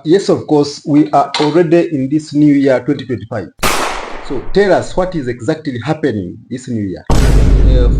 Yes, of course, we are already in this new year 2025. So tell us what is exactly happening this new year.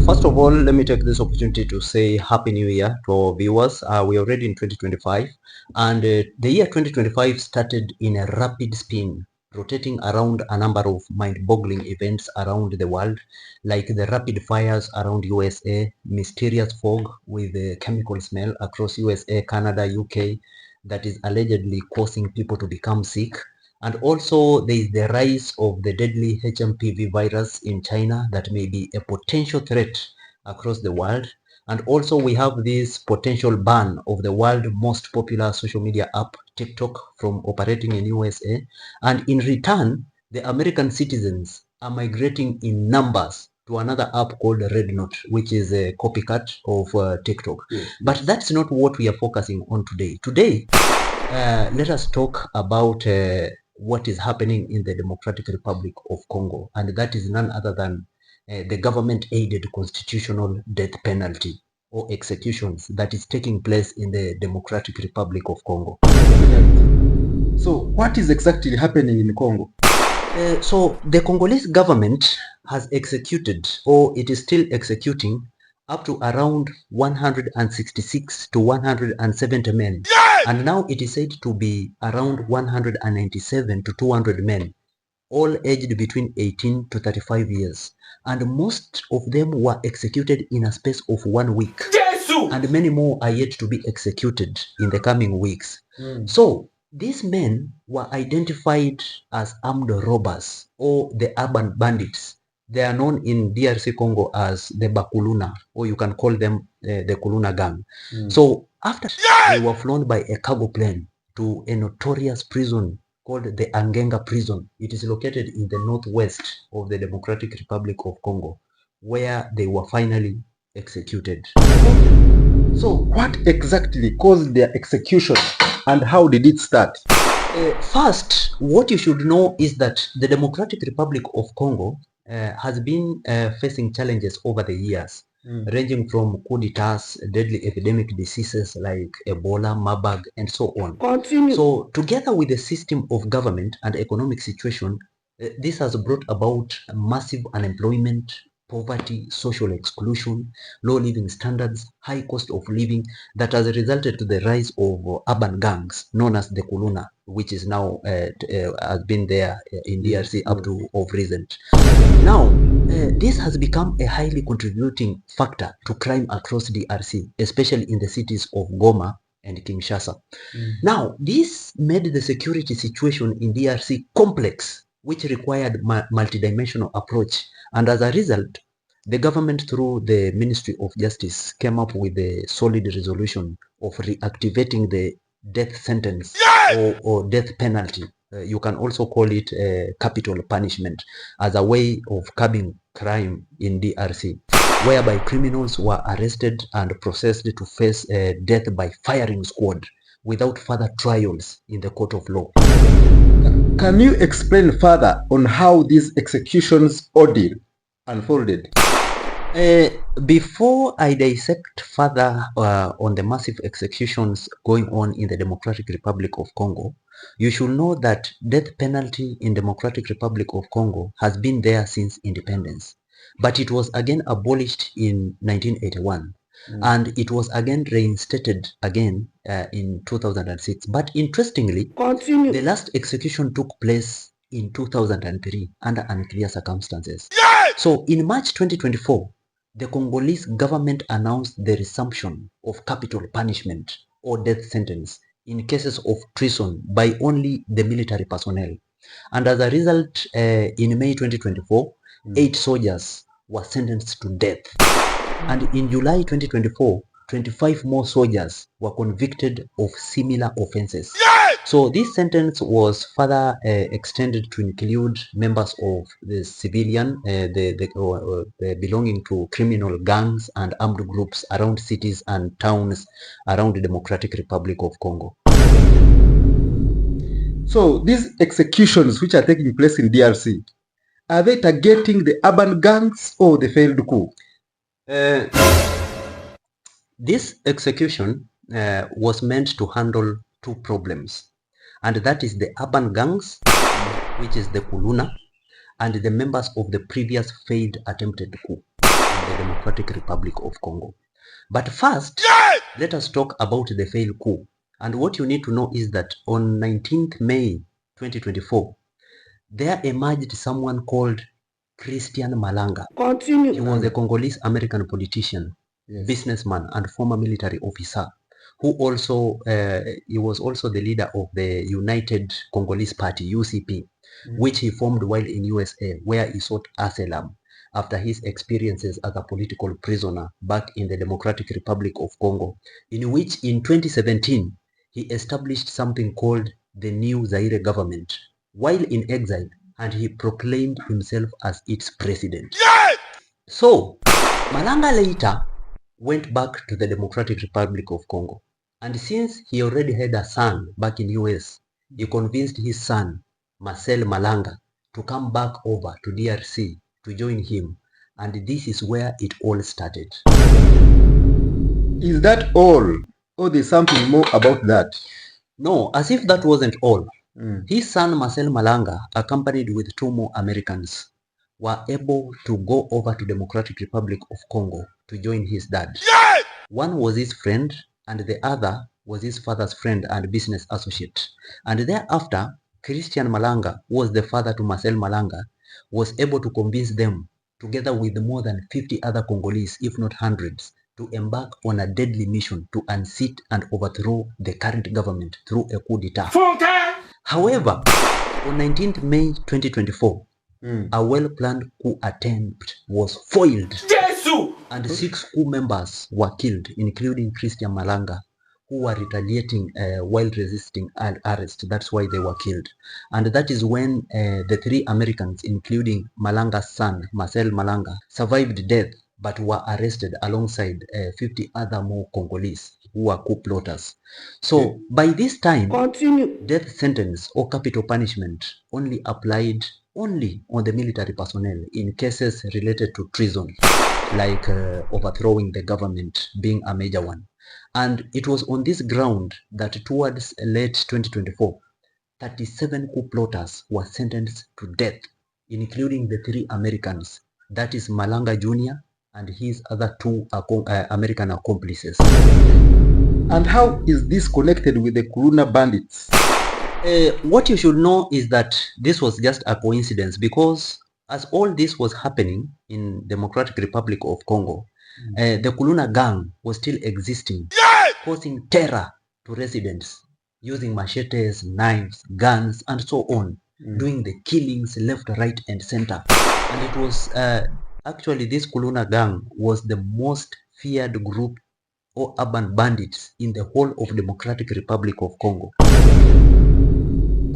First of all, let me take this opportunity to say Happy New Year to our viewers. We're already in 2025, and the year 2025 started in a rapid spin, rotating around a number of mind-boggling events around the world, like the rapid fires around USA, mysterious fog with a chemical smell across USA, Canada, UK, that is allegedly causing people to become sick. And also there is the rise of the deadly HMPV virus in China that may be a potential threat across the world. And also we have this potential ban of the world most popular social media app, TikTok, from operating in USA. And in return, the American citizens are migrating in numbers to another app called Red Note, which is a copycat of TikTok. Yes. But that's not what we are focusing on today. Today, let us talk about what is happening in the Democratic Republic of Congo, and that is none other than the government-aided constitutional death penalty or executions that is taking place in the Democratic Republic of Congo. So what is exactly happening in Congo? So the Congolese government has executed, or it is still executing, up to around 166 to 170 men. Yes! And now it is said to be around 197 to 200 men, all aged between 18 to 35 years. And most of them were executed in a space of 1 week. Jesus! And many more are yet to be executed in the coming weeks. So these men were identified as armed robbers or the urban bandits. They are known in DRC Congo as the Bakuluna, or you can call them the Kuluna Gang. So after they were flown by a cargo plane to a notorious prison called the Anga Prison. It is located in the northwest of the Democratic Republic of Congo, where they were finally executed. So what exactly caused their execution and how did it start? First, what you should know is that the Democratic Republic of Congo has been facing challenges over the years, ranging from coup d'etats, deadly epidemic diseases like Ebola, Marburg, and so on. Continue. So, together with the system of government and economic situation, this has brought about massive unemployment, poverty, social exclusion, low living standards, high cost of living that has resulted to the rise of urban gangs known as the Kuluna, which is now has been there in DRC up to of recent. Now, this has become a highly contributing factor to crime across DRC, especially in the cities of Goma and Kinshasa. Now, this made the security situation in DRC complex, which required multidimensional approach. And as a result, the government, through the Ministry of Justice, came up with a solid resolution of reactivating the death sentence or death penalty. You can also call it capital punishment as a way of curbing crime in DRC, whereby criminals were arrested and processed to face death by firing squad without further trials in the court of law. Can you explain further on how these executions ordeal unfolded? Before I dissect further on the massive executions going on in the Democratic Republic of Congo, you should know that death penalty in Democratic Republic of Congo has been there since independence, but it was again abolished in 1981. And it was again reinstated again in 2006. But interestingly, the last execution took place in 2003 under unclear circumstances. Yes! So in March 2024, the Congolese government announced the resumption of capital punishment or death sentence in cases of treason by only the military personnel. And as a result, in May 2024, 8 soldiers were sentenced to death. And in July 2024, 25 more soldiers were convicted of similar offenses. Yes! So this sentence was further extended to include members of the civilian, belonging to criminal gangs and armed groups around cities and towns around the Democratic Republic of Congo. So these executions which are taking place in DRC, are they targeting the urban gangs or the failed coup? This execution was meant to handle two problems. and that is the urban gangs, which is the Kuluna, and the members of the previous failed attempted coup in the Democratic Republic of Congo. But first, let us talk about the failed coup. And what you need to know is that on 19th May 2024, there emerged someone called Christian Malanga. Continue. He was a Congolese American politician, yes, businessman, and former military officer, who also he was also the leader of the United Congolese Party (UCP), which he formed while in USA, where he sought asylum after his experiences as a political prisoner back in the Democratic Republic of Congo, in which in 2017 he established something called the New Zaire government while in exile, and he proclaimed himself as its president. Yes! So, Malanga later went back to the Democratic Republic of Congo, and since he already had a son back in US, he convinced his son, Marcel Malanga, to come back over to DRC to join him, and this is where it all started. Is that all? Or there's something more about that? No, as if that wasn't all. His son Marcel Malanga, accompanied with 2 more Americans, were able to go over to Democratic Republic of Congo to join his dad. Yes! One was his friend, and the other was his father's friend and business associate. And thereafter, Christian Malanga, who was the father to Marcel Malanga, was able to convince them, together with more than 50 other Congolese, if not hundreds, to embark on a deadly mission to unseat and overthrow the current government through a coup d'etat. However, on 19th May 2024, a well-planned coup attempt was foiled, and 6 coup members were killed, including Christian Malanga, who were retaliating while resisting arrest. That's why they were killed. And that is when the 3 Americans, including Malanga's son, Marcel Malanga, survived death but were arrested alongside 50 other more Congolese who were coup plotters. So by this time, death sentence or capital punishment only applied only on the military personnel in cases related to treason, like overthrowing the government being a major one. And it was on this ground that towards late 2024, 37 coup plotters were sentenced to death, including the 3 Americans, that is Malanga Jr. and his other 2 American accomplices. And how is this connected with the Kuluna Bandits? What you should know is that this was just a coincidence, because as all this was happening in Democratic Republic of Congo, the Kuluna Gang was still existing, causing terror to residents, using machetes, knives, guns, and so on, doing the killings left, right, and center. And it was actually this Kuluna Gang was the most feared group or urban bandits in the whole of Democratic Republic of Congo.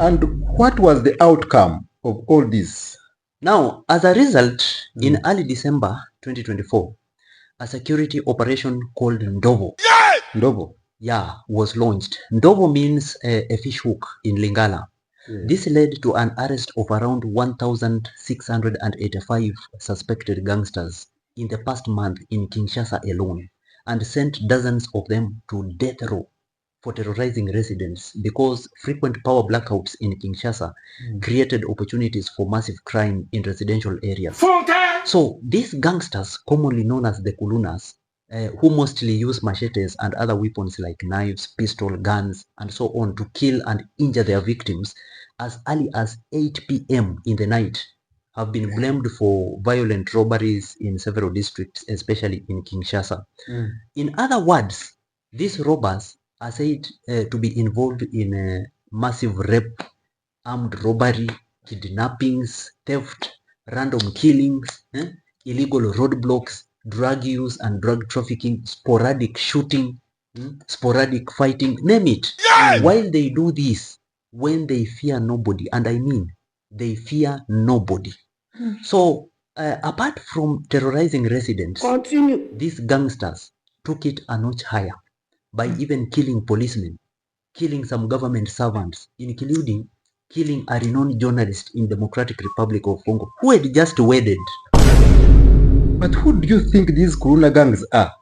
And what was the outcome of all this? Now, as a result, in early December 2024, a security operation called Ndovo, was launched. Ndovo means a fish hook in Lingala. This led to an arrest of around 1,685 suspected gangsters in the past month in Kinshasa alone, and sent dozens of them to death row for terrorizing residents, because frequent power blackouts in Kinshasa created opportunities for massive crime in residential areas. So these gangsters, commonly known as the Kulunas, who mostly use machetes and other weapons like knives, pistol, guns, and so on to kill and injure their victims as early as 8 p.m. in the night, have been blamed for violent robberies in several districts, especially in Kinshasa. In other words, these robbers are said to be involved in massive rape, armed robbery, kidnappings, theft, random killings, illegal roadblocks, drug use and drug trafficking, sporadic shooting, sporadic fighting, name it. While they do this, when they fear nobody, and I mean they fear nobody. So apart from terrorizing residents, these gangsters took it a notch higher by even killing policemen, killing some government servants, including killing a renowned journalist in Democratic Republic of Congo who had just wedded. But who do you think these Kuluna gangs are?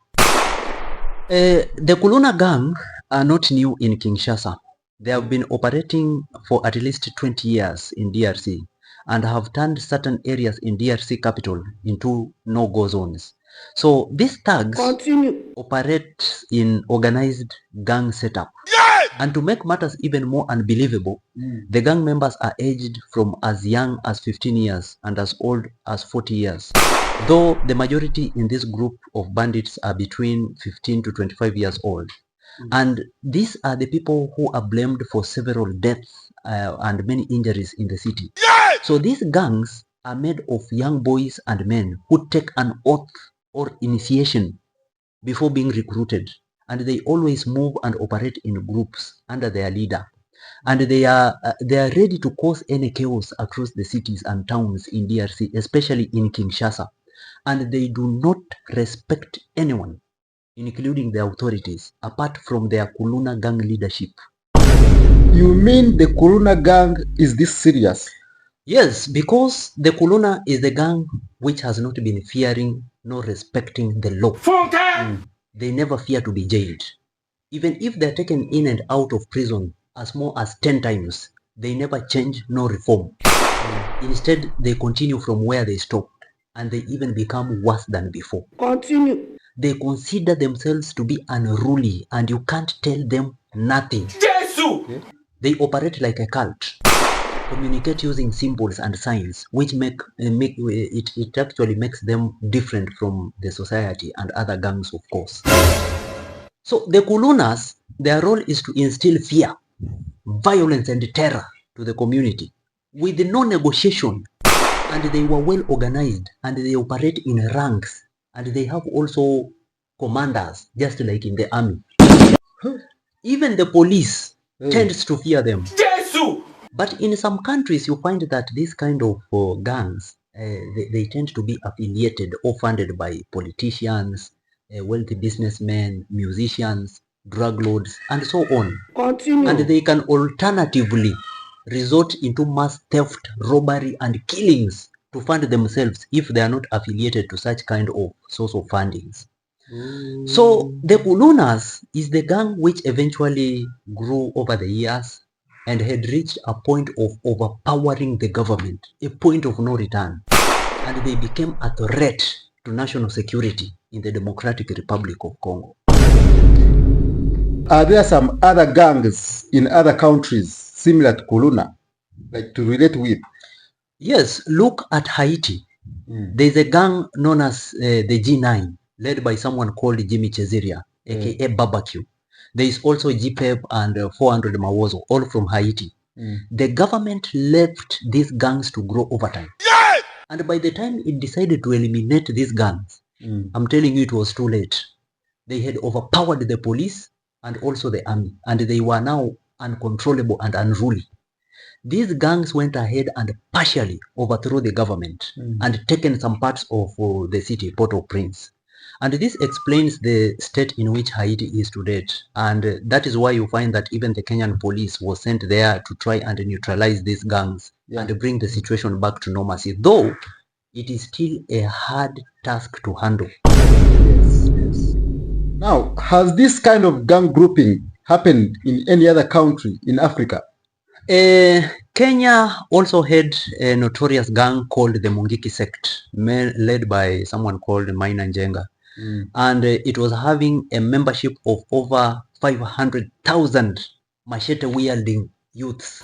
The Kuluna Gang are not new in Kinshasa. They have been operating for at least 20 years in DRC and have turned certain areas in DRC capital into no-go zones. So these thugs operate in organized gang setup. And to make matters even more unbelievable, the gang members are aged from as young as 15 years and as old as 40 years. Though the majority in this group of bandits are between 15 to 25 years old. And these are the people who are blamed for several deaths and many injuries in the city. So these gangs are made of young boys and men who take an oath or initiation before being recruited, and they always move and operate in groups under their leader, and they are ready to cause any chaos across the cities and towns in DRC, especially in Kinshasa, and they do not respect anyone, including the authorities, apart from their Kuluna Gang leadership. You mean the Kuluna Gang is this serious? Yes, because the Kuluna is the gang which has not been fearing nor respecting the law. They never fear to be jailed. Even if they're taken in and out of prison as more as 10 times, they never change nor reform. Instead, they continue from where they stopped, and they even become worse than before. Continue. They consider themselves to be unruly, and you can't tell them nothing. Okay. They operate like a cult, communicate using symbols and signs, which it actually makes them different from the society and other gangs, of course. So the Kulunas, their role is to instill fear, violence and terror to the community with no negotiation, and they were well organized, and they operate in ranks, and they have also commanders, just like in the army. Even the police tends to fear them. But in some countries, you find that this kind of gangs, they tend to be affiliated or funded by politicians, wealthy businessmen, musicians, drug lords, and so on. Continue. And they can alternatively resort into mass theft, robbery, and killings to fund themselves if they are not affiliated to such kind of source of fundings. So the Kulunas is the gang which eventually grew over the years and had reached a point of overpowering the government, a point of no return, and they became a threat to national security in the Democratic Republic of Congo. Are there some other gangs in other countries similar to Kuluna, like to relate with? Yes, look at Haiti. There's a gang known as the G9, led by someone called Jimmy Cheziria, aka Barbecue. There is also GPEP and 400 Mawozo, all from Haiti. The government left these gangs to grow over time. And by the time it decided to eliminate these gangs, I'm telling you, it was too late. They had overpowered the police and also the army, and they were now uncontrollable and unruly. These gangs went ahead and partially overthrew the government and taken some parts of the city, Port-au-Prince. And this explains the state in which Haiti is to date. And that is why you find that even the Kenyan police was sent there to try and neutralize these gangs and bring the situation back to normalcy. Though it is still a hard task to handle. Yes. Now, has this kind of gang grouping happened in any other country in Africa? Kenya also had a notorious gang called the Mungiki sect, led by someone called Maina Njenga. And it was having a membership of over 500,000 machete-wielding youths.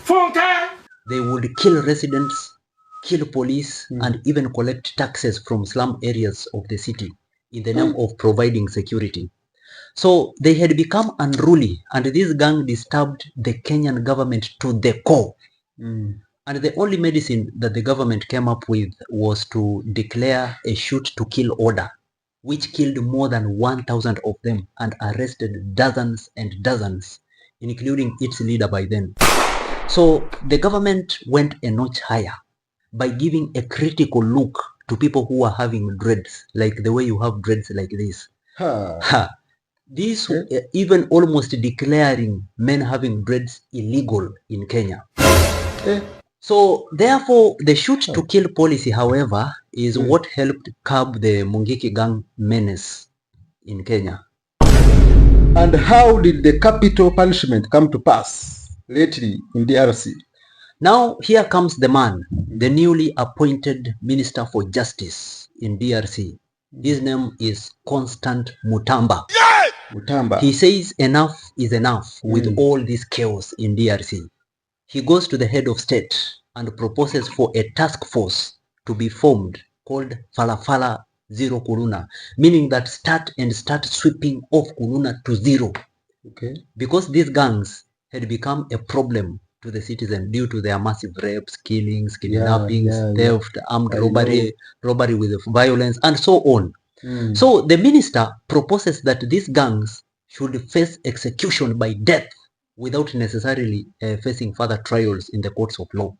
They would kill residents, kill police, and even collect taxes from slum areas of the city in the name of providing security. So they had become unruly, and this gang disturbed the Kenyan government to the core. And the only medicine that the government came up with was to declare a shoot-to-kill order, which killed more than 1,000 of them and arrested dozens and dozens, including its leader by then. So the government went a notch higher by giving a critical look to people who are having dreads, like the way you have dreads like this. This even almost declaring men having dreads illegal in Kenya. So therefore, the shoot-to-kill policy, however, is what helped curb the Mungiki gang menace in Kenya. And how did the capital punishment come to pass? lately in DRC. Now here comes the man, the newly appointed Minister for Justice in DRC. His name is Constant Mutamba. Mutamba. He says enough is enough with all this chaos in DRC. He goes to the head of state and proposes for a task force to be formed called Falafala Zero Kuluna, meaning that start sweeping off Kuluna to zero. Okay. Because these gangs had become a problem to the citizen due to their massive rapes, killings, kidnappings, theft, armed robbery with violence, and so on. So the minister proposes that these gangs should face execution by death without necessarily facing further trials in the courts of law.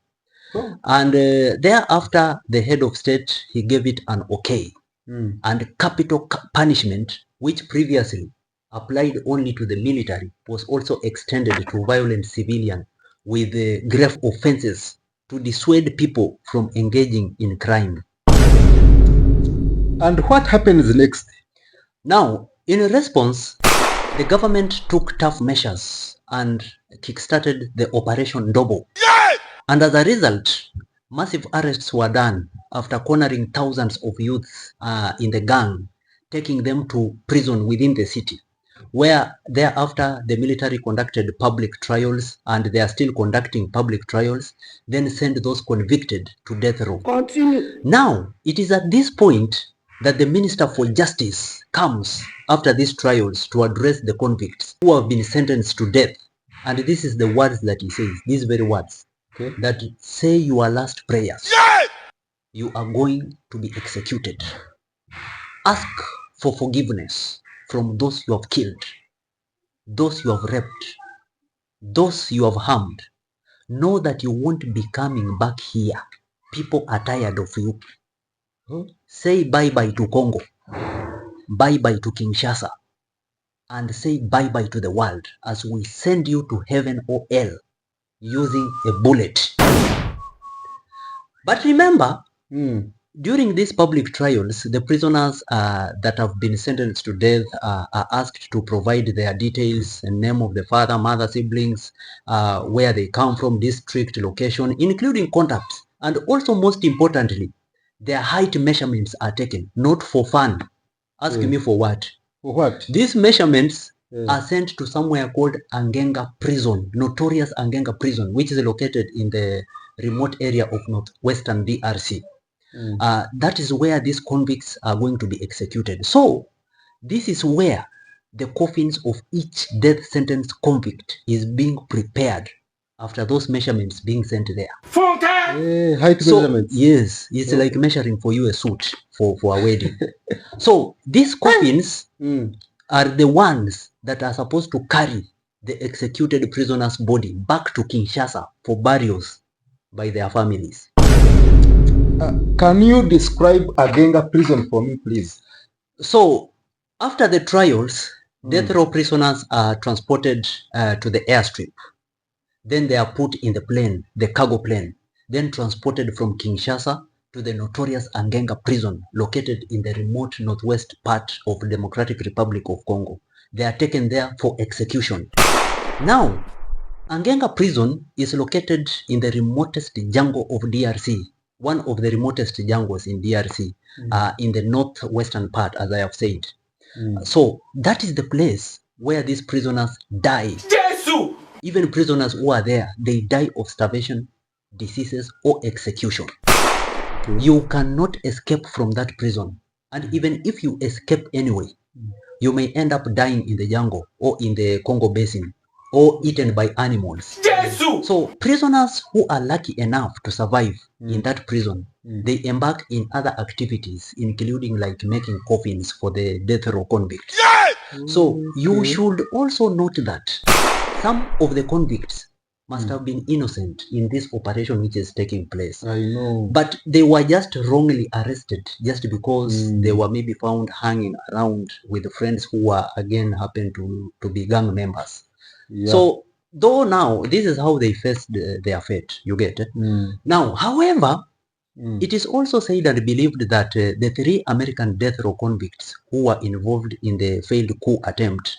And thereafter, the head of state, he gave it an okay. And capital punishment, which previously applied only to the military, was also extended to violent civilians with grave offenses to dissuade people from engaging in crime. And what happens next? Now, in response, the government took tough measures and kickstarted the Operation Double. And as a result, massive arrests were done after cornering thousands of youths in the gang, taking them to prison within the city, where thereafter the military conducted public trials, and they are still conducting public trials, then send those convicted to death row. Continue. Now, it is at this point that the Minister for Justice comes after these trials to address the convicts who have been sentenced to death. And this is the words that he says, these very words, that say your last prayers. You are going to be executed. Ask for forgiveness from those you have killed, those you have raped, those you have harmed. Know that you won't be coming back here. People are tired of you. Say bye-bye to Congo, bye-bye to Kinshasa, and say bye-bye to the world as we send you to heaven or hell using a bullet. But remember, during these public trials, the prisoners that have been sentenced to death are asked to provide their details and name of the father, mother, siblings, where they come from, district, location, including contacts. And also, most importantly, their height measurements are taken, not for fun. Ask me for what? For what? These measurements are sent to somewhere called Anga Prison, notorious Anga Prison, which is located in the remote area of northwestern DRC. That is where these convicts are going to be executed. So, this is where the coffins of each death sentence convict is being prepared after those measurements being sent there. Height measurements. Yes, it's like measuring for you a suit for a wedding. So these coffins are the ones that are supposed to carry the executed prisoner's body back to Kinshasa for burials by their families. Can you describe Anga Prison for me, please? So after the trials, death row prisoners are transported to the airstrip. Then they are put in the plane, the cargo plane, then transported from Kinshasa to the notorious Anga Prison, located in the remote northwest part of the Democratic Republic of Congo. They are taken there for execution. Now, Anga Prison is located in the remotest jungle of DRC, one of the remotest jungles in DRC, in the northwestern part, as I have said. So that is the place where these prisoners die. Even prisoners who are there, they die of starvation, diseases, or execution. You cannot escape from that prison. And even if you escape anyway, you may end up dying in the jungle or in the Congo Basin or eaten by animals. So prisoners who are lucky enough to survive in that prison, they embark in other activities, including like making coffins for the death row convicts. So you should also note that some of the convicts must have been innocent in this operation which is taking place. I know. But they were just wrongly arrested just because they were maybe found hanging around with friends who were again happened to be gang members. So though now this is how they faced their fate, you get it? Now, however, it is also said and believed that the 3 American death row convicts who were involved in the failed coup attempt,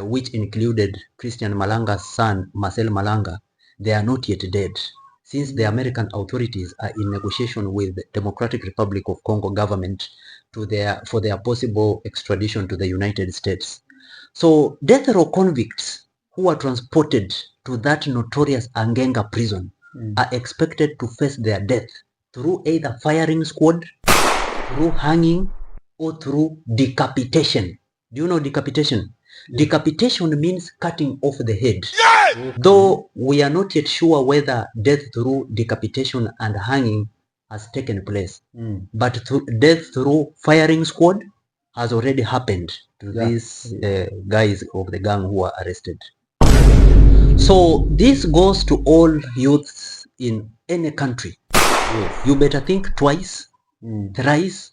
which included Christian Malanga's son, Marcel Malanga, they are not yet dead, since the American authorities are in negotiation with the Democratic Republic of Congo government for their possible extradition to the United States. So death row convicts who are transported to that notorious Anga Prison are expected to face their death through either firing squad, through hanging, or through decapitation. Do you know decapitation? Yeah. Decapitation means cutting off the head. Yeah! Though we are not yet sure whether death through decapitation and hanging has taken place. But death through firing squad has already happened to these guys of the gang who are arrested. So this goes to all youths in any country. Yes. You better think twice, thrice,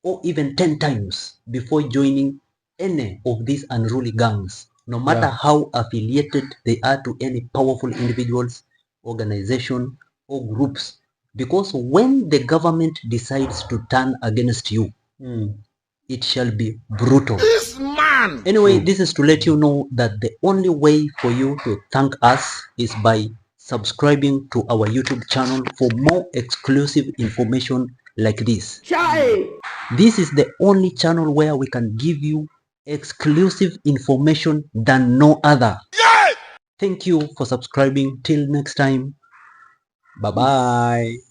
or even 10 times before joining any of these unruly gangs, no matter how affiliated they are to any powerful individuals, organization, or groups. Because when the government decides to turn against you, it shall be brutal. This man! Anyway, this is to let you know that the only way for you to thank us is by subscribing to our YouTube channel for more exclusive information like this. This is the only channel where we can give you exclusive information than no other. Thank you for subscribing. Till next time. Bye-bye.